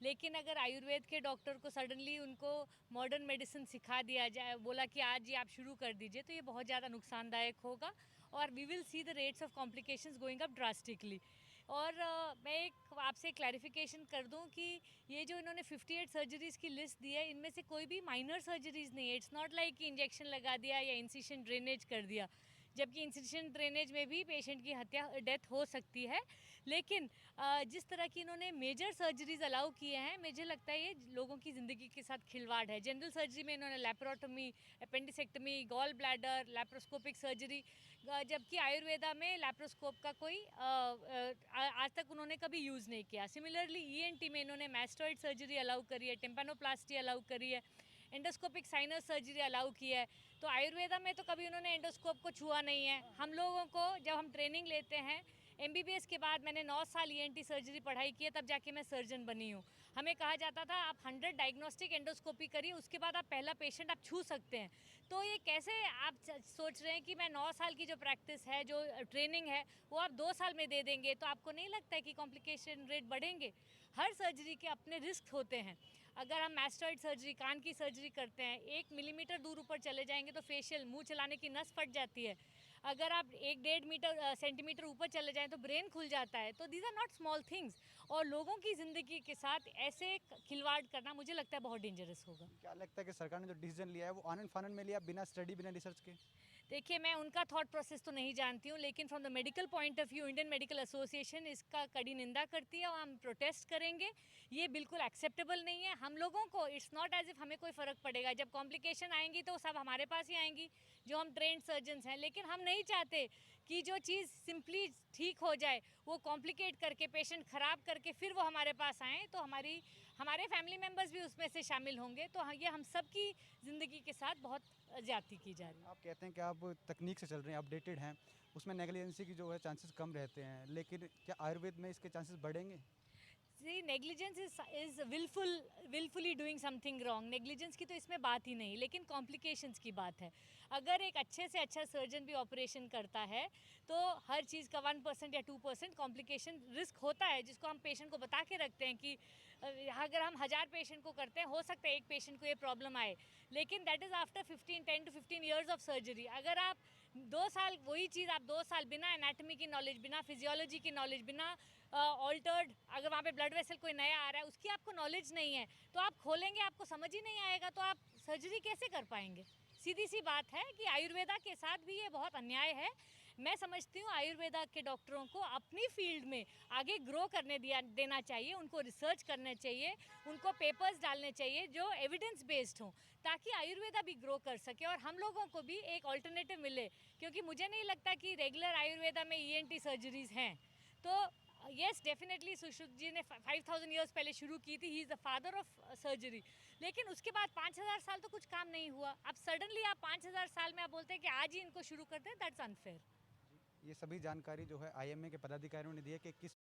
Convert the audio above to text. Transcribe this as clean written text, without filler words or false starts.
लेकिन अगर आयुर्वेद के डॉक्टर को सडनली उनको मॉडर्न मेडिसिन सिखा दिया जाए, बोला कि आज ही आप शुरू कर दीजिए, तो ये बहुत ज़्यादा नुकसानदायक होगा और we will see the rates of complications going up drastically. और मैं एक आपसे क्लैरिफिकेशन कर दूं कि ये जो इन्होंने 58 सर्जरीज़ की लिस्ट दी है, इनमें से कोई भी माइनर सर्जरीज़ नहीं है। इट्स नॉट लाइक कि इंजेक्शन लगा दिया या इंसिशन ड्रेनेज कर दिया, जबकि इंसिशन ड्रेनेज में भी पेशेंट की डेथ हो सकती है। लेकिन जिस तरह की इन्होंने मेजर सर्जरीज अलाउ किए हैं, मुझे लगता है ये लोगों की ज़िंदगी के साथ खिलवाड़ है। जनरल सर्जरी में इन्होंने लैप्रोटमी, अपेंडिसेक्टमी, गॉल ब्लैडर, लैप्रोस्कोपिक सर्जरी, जबकि आयुर्वेदा में लैप्रोस्कोप का कोई आज तक उन्होंने कभी यूज़ नहीं किया। सिमिलरली ईएनटी में इन्होंने मैस्टॉइड सर्जरी अलाउ करी है, टिम्पैनोप्लास्टी अलाउ करी है, एंडोस्कोपिक साइनस सर्जरी अलाउ की है। तो आयुर्वेदा में तो कभी उन्होंने एंडोस्कोप को छुआ नहीं है। हम लोगों को जब हम ट्रेनिंग लेते हैं एमबीबीएस के बाद, मैंने 9 साल ईएनटी सर्जरी पढ़ाई की है, तब जाके मैं सर्जन बनी हूँ। हमें कहा जाता था आप 100 डायग्नोस्टिक एंडोस्कोपी करिए, उसके बाद आप पहला पेशेंट आप छू सकते हैं। तो ये कैसे आप सोच रहे हैं कि मैं 9 साल की जो प्रैक्टिस है, जो ट्रेनिंग है, वो आप 2 साल में दे देंगे? तो आपको नहीं लगता है कि कॉम्प्लिकेशन रेट बढ़ेंगे? हर सर्जरी के अपने रिस्क होते हैं। अगर हम मैस्टॉइड सर्जरी, कान की सर्जरी करते हैं, 1 मिलीमीटर दूर ऊपर चले जाएंगे तो फेशियल, मुंह चलाने की नस फट जाती है। अगर आप 1-1.5 सेंटीमीटर ऊपर चले जाएं तो ब्रेन खुल जाता है। तो these are not small things, और लोगों की ज़िंदगी के साथ ऐसे खिलवाड़ करना मुझे लगता है बहुत डेंजरस होगा। क्या लगता है कि सरकार ने जो डिसीजन लिया है वो आनन फानन में लिया, बिना स्टडी, बिना रिसर्च के? देखिए, मैं उनका थॉट प्रोसेस तो नहीं जानती हूँ, लेकिन from the medical point of view Indian medical association इसका कड़ी निंदा करती है और हम प्रोटेस्ट करेंगे। ये बिल्कुल एक्सेप्टेबल नहीं है। हम लोगों को इट्स नॉट एज इफ हमें कोई फ़र्क पड़ेगा। जब कॉम्प्लिकेशन आएंगी तो सब हमारे पास ही आएंगी, जो हम ट्रेंड सर्जन्स हैं। लेकिन हम नहीं चाहते कि जो चीज़ सिंपली ठीक हो जाए, वो कॉम्प्लिकेट करके, पेशेंट ख़राब करके फिर वो हमारे पास आएँ, तो हमारे फैमिली मेम्बर्स भी उसमें से शामिल होंगे। तो ये हम सब की ज़िंदगी के साथ बहुत ज़्यादती की जा रही है। आप कहते हैं कि आप तकनीक से चल रहे हैं, अपडेटेड हैं, उसमें नेग्लिजेंसी की जो है चांसेस कम रहते हैं, लेकिन क्या आयुर्वेद में इसके चांसेस बढ़ेंगे? See negligence is wilfully doing something wrong. Negligence की तो इसमें बात ही नहीं, लेकिन कॉम्प्लिकेशंस की बात है। अगर एक अच्छे से अच्छा सर्जन भी ऑपरेशन करता है तो हर चीज़ का 1% या 2% कॉम्प्लिकेशन रिस्क होता है, जिसको हम पेशेंट को बता के रखते हैं कि अगर हम 1000 पेशेंट को करते हैं, हो सकता है एक पेशेंट को ये प्रॉब्लम आए, लेकिन that is after 10 to 15 years of surgery. अगर आप 2 साल वही चीज़, आप 2 साल बिना एनाटमी की नॉलेज, बिना फिजियोलॉजी की नॉलेज, बिना ऑल्टर्ड, अगर वहाँ पे ब्लड वेसल कोई नया आ रहा है, उसकी आपको नॉलेज नहीं है, तो आप खोलेंगे, आपको समझ ही नहीं आएगा, तो आप सर्जरी कैसे कर पाएंगे? सीधी सी बात है कि आयुर्वेदा के साथ भी ये बहुत अन्याय है। मैं समझती हूँ आयुर्वेदा के डॉक्टरों को अपनी फील्ड में आगे ग्रो करने देना चाहिए, उनको रिसर्च करने चाहिए, उनको पेपर्स डालने चाहिए जो एविडेंस बेस्ड हों, ताकि आयुर्वेदा भी ग्रो कर सके और हम लोगों को भी एक ऑल्टरनेटिव मिले। क्योंकि मुझे नहीं लगता कि रेगुलर आयुर्वेदा में ईएनटी सर्जरीज हैं। तो येस, डेफिनेटली सुश्रुत जी ने 5000 ईयर्स पहले शुरू की थी, he is the father of surgery. लेकिन उसके बाद 5000 साल तो कुछ काम नहीं हुआ। अब सडनली आप 5000 साल में आप बोलते हैं कि आज ही इनको शुरू करते हैं, दैट्स अनफेयर। ये सभी जानकारी जो है आईएमए के पदाधिकारियों ने दी है कि किस